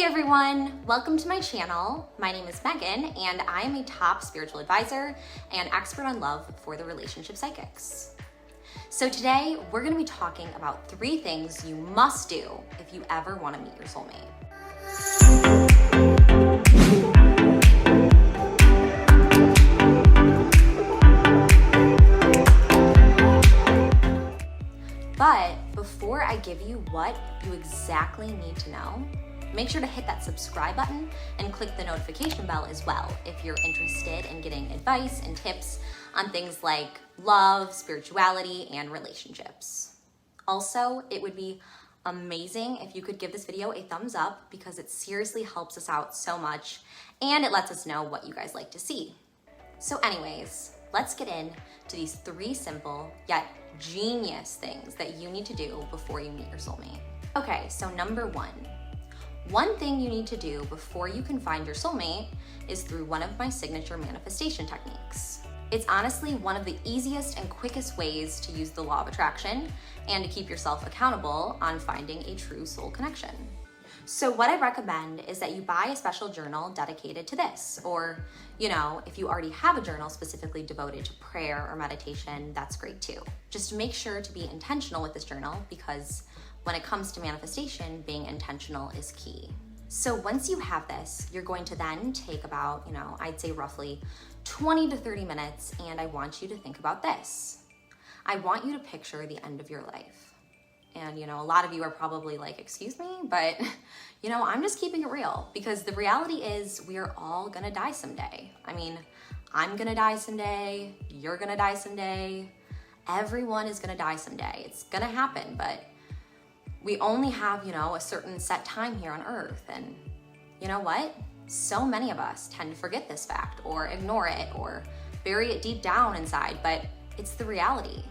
Hey everyone, welcome to my channel. My name is Megan and I am a top spiritual advisor and expert on love for the relationship psychics. So today we're going to be talking about 3 things you must do if you ever want to meet your soulmate. But before I give you what you exactly need to know, make sure to hit that subscribe button and click the notification bell as well if you're interested in getting advice and tips on things like love, spirituality, and relationships. Also, it would be amazing if you could give this video a thumbs up because it seriously helps us out so much and it lets us know what you guys like to see. So anyways, let's get into these 3 simple yet genius things that you need to do before you meet your soulmate. Okay, so number 1. One thing you need to do before you can find your soulmate is through one of my signature manifestation techniques. It's honestly one of the easiest and quickest ways to use the law of attraction and to keep yourself accountable on finding a true soul connection. So what I recommend is that you buy a special journal dedicated to this, or, if you already have a journal specifically devoted to prayer or meditation, that's great too. Just make sure to be intentional with this journal because when it comes to manifestation, being intentional is key. So once you have this, you're going to then take about, I'd say roughly 20 to 30 minutes, and I want you to think about this. I want you to picture the end of your life. And, a lot of you are probably like, excuse me, but, I'm just keeping it real because the reality is we are all gonna die someday. I mean, I'm gonna die someday, you're gonna die someday, everyone is gonna die someday. It's gonna happen, but we only have, a certain set time here on earth. And you know what? So many of us tend to forget this fact or ignore it or bury it deep down inside, but it's the reality.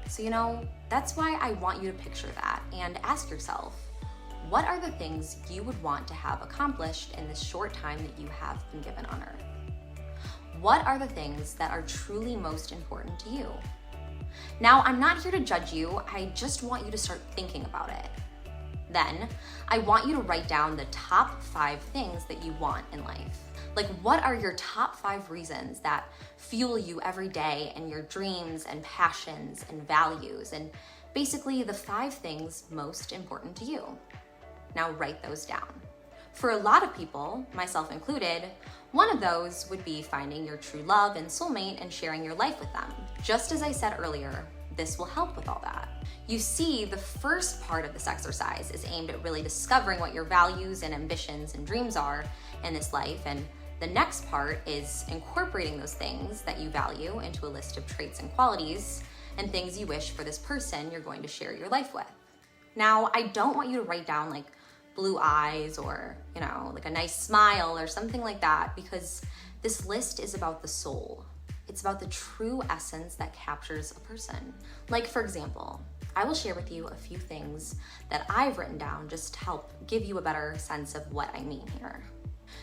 So, that's why I want you to picture that and ask yourself, what are the things you would want to have accomplished in this short time that you have been given on earth? What are the things that are truly most important to you? Now, I'm not here to judge you. I just want you to start thinking about it. Then, I want you to write down the top 5 things that you want in life. Like, what are your top 5 reasons that fuel you every day in your dreams and passions and values, and basically the 5 things most important to you? Now write those down. For a lot of people, myself included, one of those would be finding your true love and soulmate and sharing your life with them. Just as I said earlier, this will help with all that. You see, the first part of this exercise is aimed at really discovering what your values and ambitions and dreams are in this life, and the next part is incorporating those things that you value into a list of traits and qualities and things you wish for this person you're going to share your life with. Now, I don't want you to write down like blue eyes or, like a nice smile or something like that, because this list is about the soul. It's about the true essence that captures a person. Like, for example, I will share with you a few things that I've written down just to help give you a better sense of what I mean here.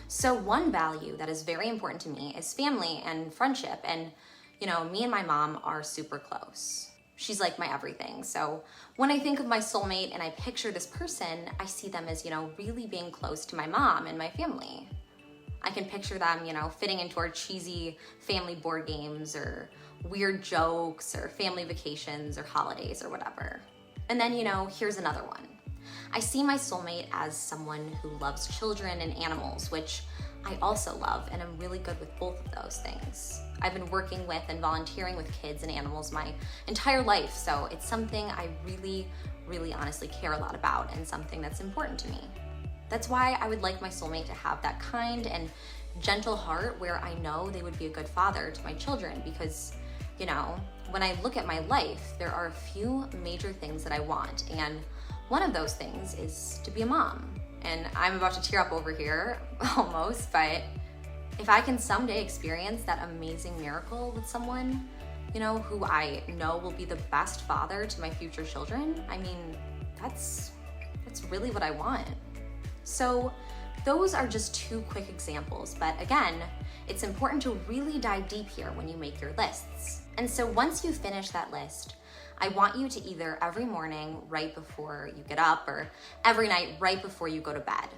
So one value that is very important to me is family and friendship. And, me and my mom are super close. She's like my everything. So when I think of my soulmate and I picture this person, I see them as, really being close to my mom and my family. I can picture them, fitting into our cheesy family board games or weird jokes or family vacations or holidays or whatever. And then, here's another one. I see my soulmate as someone who loves children and animals, which I also love, and I'm really good with both of those things. I've been working with and volunteering with kids and animals my entire life, so it's something I really, really honestly care a lot about and something that's important to me. That's why I would like my soulmate to have that kind and gentle heart where I know they would be a good father to my children because, when I look at my life, there are a few major things that I want, and one of those things is to be a mom. And I'm about to tear up over here, almost, but if I can someday experience that amazing miracle with someone, who I know will be the best father to my future children, I mean, that's really what I want. So those are just 2 quick examples, but again, it's important to really dive deep here when you make your lists. And so once you finish that list, I want you to either every morning right before you get up or every night right before you go to bed,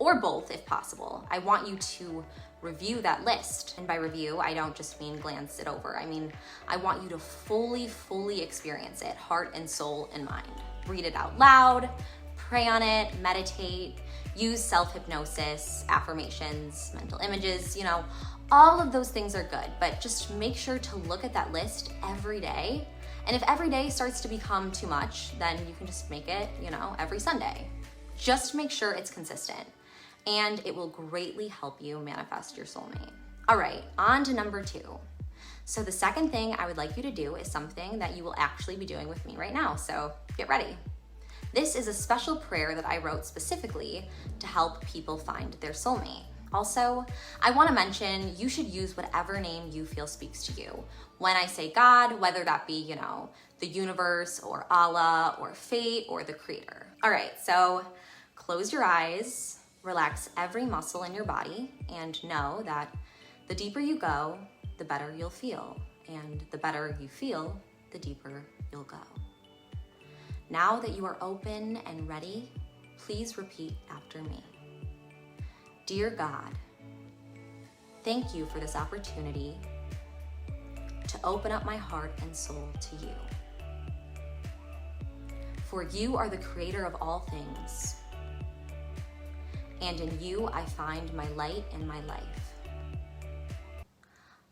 or both if possible. I want you to review that list. And by review, I don't just mean glance it over. I mean, I want you to fully experience it, heart and soul and mind. Read it out loud, pray on it, meditate, use self-hypnosis, affirmations, mental images, you know, all of those things are good, but just make sure to look at that list every day. And if every day starts to become too much, then you can just make it, you know, every Sunday. Just make sure it's consistent, and it will greatly help you manifest your soulmate. All right, on to number 2. So the second thing I would like you to do is something that you will actually be doing with me right now, so get ready. This is a special prayer that I wrote specifically to help people find their soulmate. Also, I want to mention you should use whatever name you feel speaks to you. When I say God, whether that be, you know, the universe or Allah or fate or the creator. All right, so close your eyes, relax every muscle in your body, and know that the deeper you go, the better you'll feel. And the better you feel, the deeper you'll go. Now that you are open and ready, please repeat after me. Dear God, thank you for this opportunity to open up my heart and soul to you. For you are the creator of all things, and in you I find my light and my life.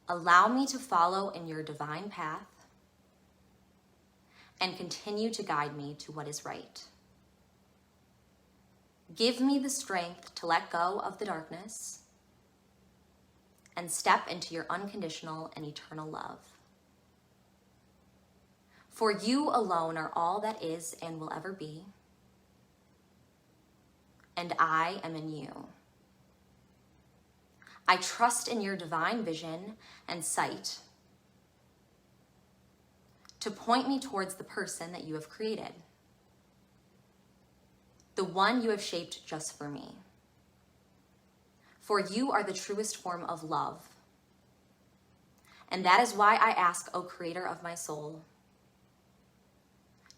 Allow me to follow in your divine path and continue to guide me to what is right. Give me the strength to let go of the darkness and step into your unconditional and eternal love. For you alone are all that is and will ever be, and I am in you. I trust in your divine vision and sight to point me towards the person that you have created, the one you have shaped just for me. For you are the truest form of love. And that is why I ask, O Creator of my soul,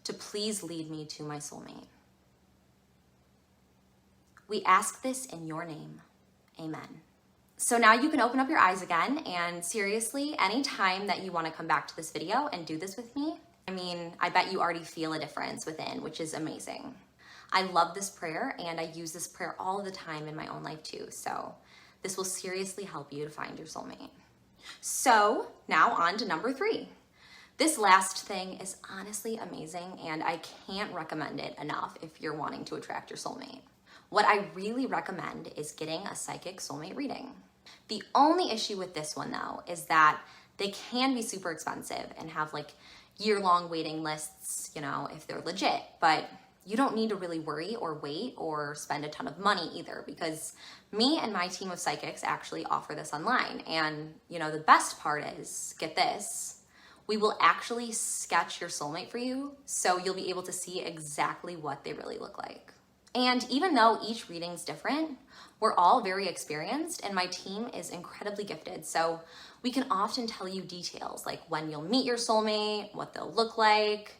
to please lead me to my soulmate. We ask this in your name. Amen. So now you can open up your eyes again, and seriously, anytime that you want to come back to this video and do this with me, I mean, I bet you already feel a difference within, which is amazing. I love this prayer, and I use this prayer all the time in my own life too, so this will seriously help you to find your soulmate. So now on to number 3. This last thing is honestly amazing, and I can't recommend it enough if you're wanting to attract your soulmate. What I really recommend is getting a psychic soulmate reading. The only issue with this one though is that they can be super expensive and have like year-long waiting lists, you know, if they're legit, but you don't need to really worry or wait or spend a ton of money either, because me and my team of psychics actually offer this online. And you know, the best part is, get this, we will actually sketch your soulmate for you, so you'll be able to see exactly what they really look like. And even though each reading's different, we're all very experienced and my team is incredibly gifted. So we can often tell you details like when you'll meet your soulmate, what they'll look like,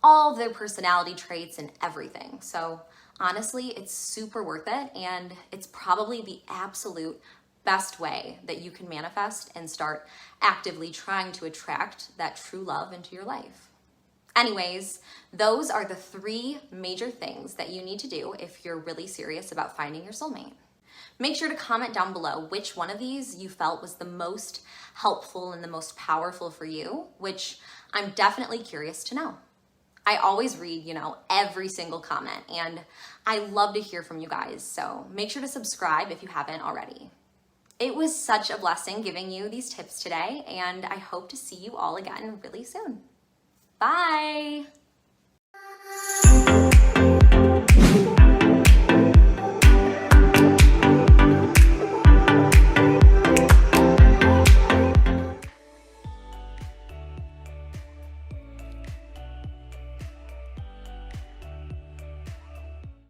all of their personality traits and everything. So honestly, it's super worth it, and it's probably the absolute best way that you can manifest and start actively trying to attract that true love into your life. Anyways, those are the 3 major things that you need to do if you're really serious about finding your soulmate. Make sure to comment down below which one of these you felt was the most helpful and the most powerful for you, which I'm definitely curious to know. I always read, you know, every single comment, and I love to hear from you guys, so make sure to subscribe if you haven't already. It was such a blessing giving you these tips today, and I hope to see you all again really soon. Bye!